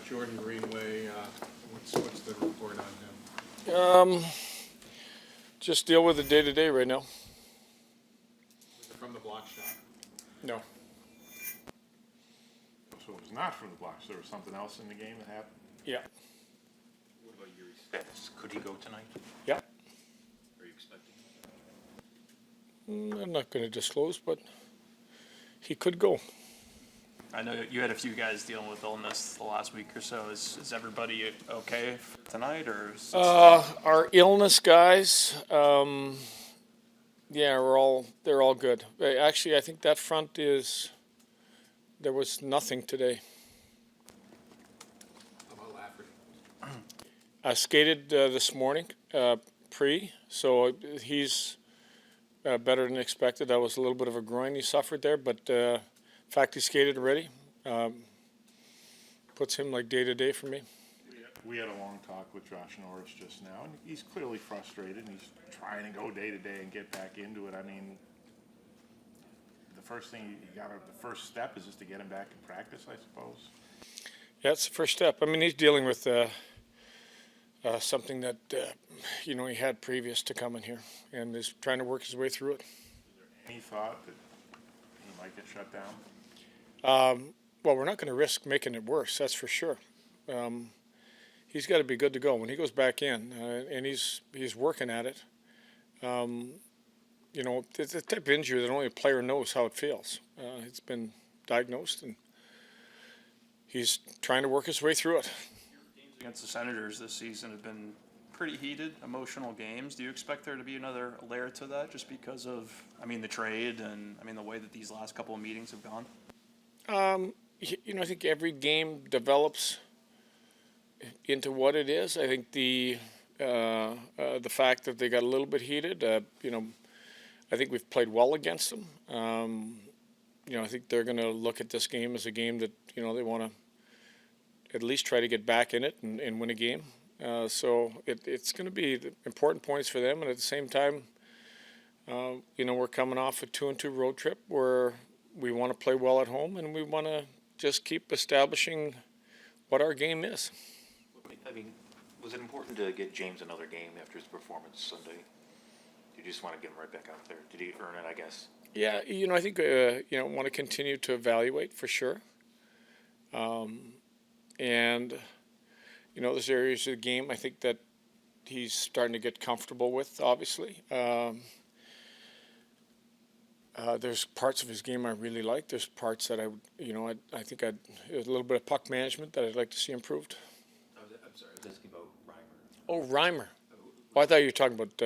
Jordan Greenway, what's the report on him? Just deal with the day-to-day right now. Was it from the block shot? No. So it was not from the blocks. There was something else in the game that happened? Yeah. What about Yuri's status? Could he go tonight? Yeah. Are you expecting? I'm not going to disclose, but he could go. I know you had a few guys dealing with illness the last week or so. Is everybody okay tonight, or? Our illness guys, yeah, they're all good. Actually, I think that front there was nothing today. How about Lafferty? I skated this morning, so he's better than expected. That was a little bit of a groin he suffered there, but the fact he skated already puts him like day to day for me. We had a long talk with Josh Norris just now, and he's clearly frustrated, and he's trying to go day to day and get back into it. I mean, the first step is just to get him back in practice, I suppose. Yeah, it's the first step. I mean, he's dealing with something that he had previous to coming here, and is trying to work his way through it. Is there any thought that he might get shut down? Well, we're not going to risk making it worse, that's for sure. He's got to be good to go when he goes back in, and he's working at it. It's a type of injury that only a player knows how it feels. It's been diagnosed, and he's trying to work his way through it. Games against the Senators this season have been pretty heated, emotional games. Do you expect there to be another layer to that, just because of, the trade and the way that these last couple of meetings have gone? I think every game develops into what it is. I think the fact that they got a little bit heated, I think we've played well against them. I think they're going to look at this game as a game that, they want to at least try to get back in it and win a game. So it's going to be important points for them. And at the same time, we're coming off a 2-2 road trip where we want to play well at home, and we want to just keep establishing what our game is. Was it important to get James another game after his performance Sunday? Did you just want to get him right back out there? Did he earn it, I guess? Yeah, I think, want to continue to evaluate for sure. And, there's areas of the game I think that he's starting to get comfortable with, obviously. There's parts of his game I really like. There's parts that I think there's a little bit of puck management that I'd like to see improved. I'm sorry, I was asking about Reimer. Oh, Reimer. Oh, I thought you were talking about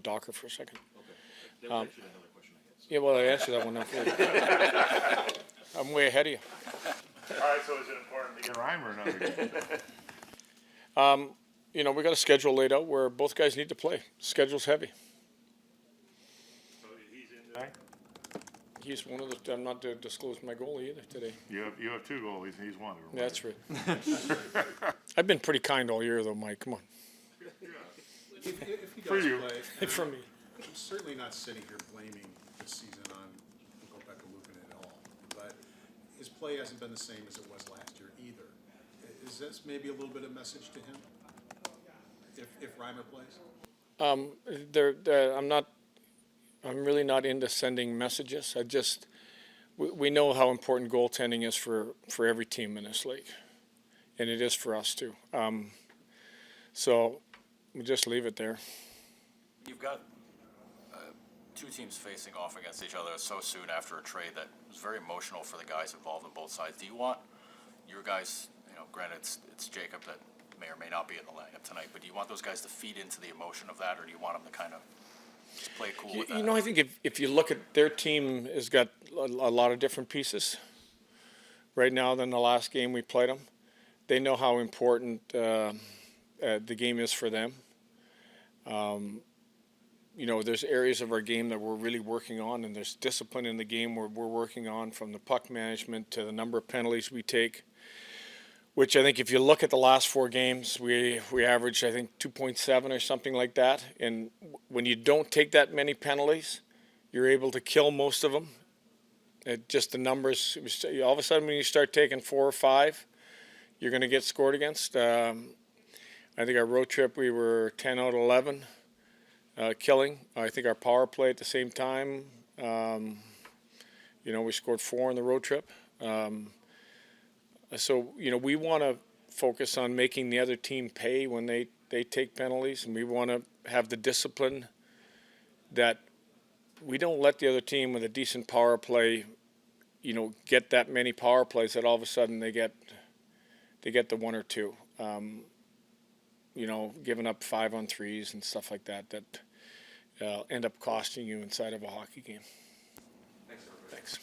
Docker for a second. Okay. That was actually another question I had. Yeah, well, I answered that one now for you. I'm way ahead of you. All right, so is it important to get Reimer another game? We got a schedule laid out where both guys need to play. Schedule's heavy. So he's in tonight? He's one of the. I'm not to disclose my goalie either today. You have two goalies, and he's one of them. Yeah, that's right. I've been pretty kind all year, though, Mike. Come on. If he For does you. play, For me. I'm certainly not sitting here blaming this season on Rebecca Lukin at all, but his play hasn't been the same as it was last year either. Is this maybe a little bit of message to him if Reimer plays? I'm really not into sending messages. We know how important goaltending is for every team in this league, and it is for us too. So we just leave it there. You've got two teams facing off against each other so soon after a trade that was very emotional for the guys involved on both sides. Do you want your guys, granted it's Jacob that may or may not be in the lineup tonight, but do you want those guys to feed into the emotion of that, or do you want them to kind of just play cool with that? I think if you look at their team has got a lot of different pieces right now than the last game we played them. They know how important the game is for them. There's areas of our game that we're really working on, and there's discipline in the game where we're working on, from the puck management to the number of penalties we take, which I think if you look at the last 4 games, we averaged, I think, 2.7 or something like that. And when you don't take that many penalties, you're able to kill most of them. Just the numbers, all of a sudden when you start taking 4 or 5, you're going to get scored against. I think our road trip we were 10 out of 11 killing. I think our power play at the same time, we scored 4 on the road trip. So we want to focus on making the other team pay when they take penalties, and we want to have the discipline that we don't let the other team with a decent power play, get that many power plays that all of a sudden they get the 1 or 2. Giving up 5-on-3s and stuff like that end up costing you inside of a hockey game. Thanks.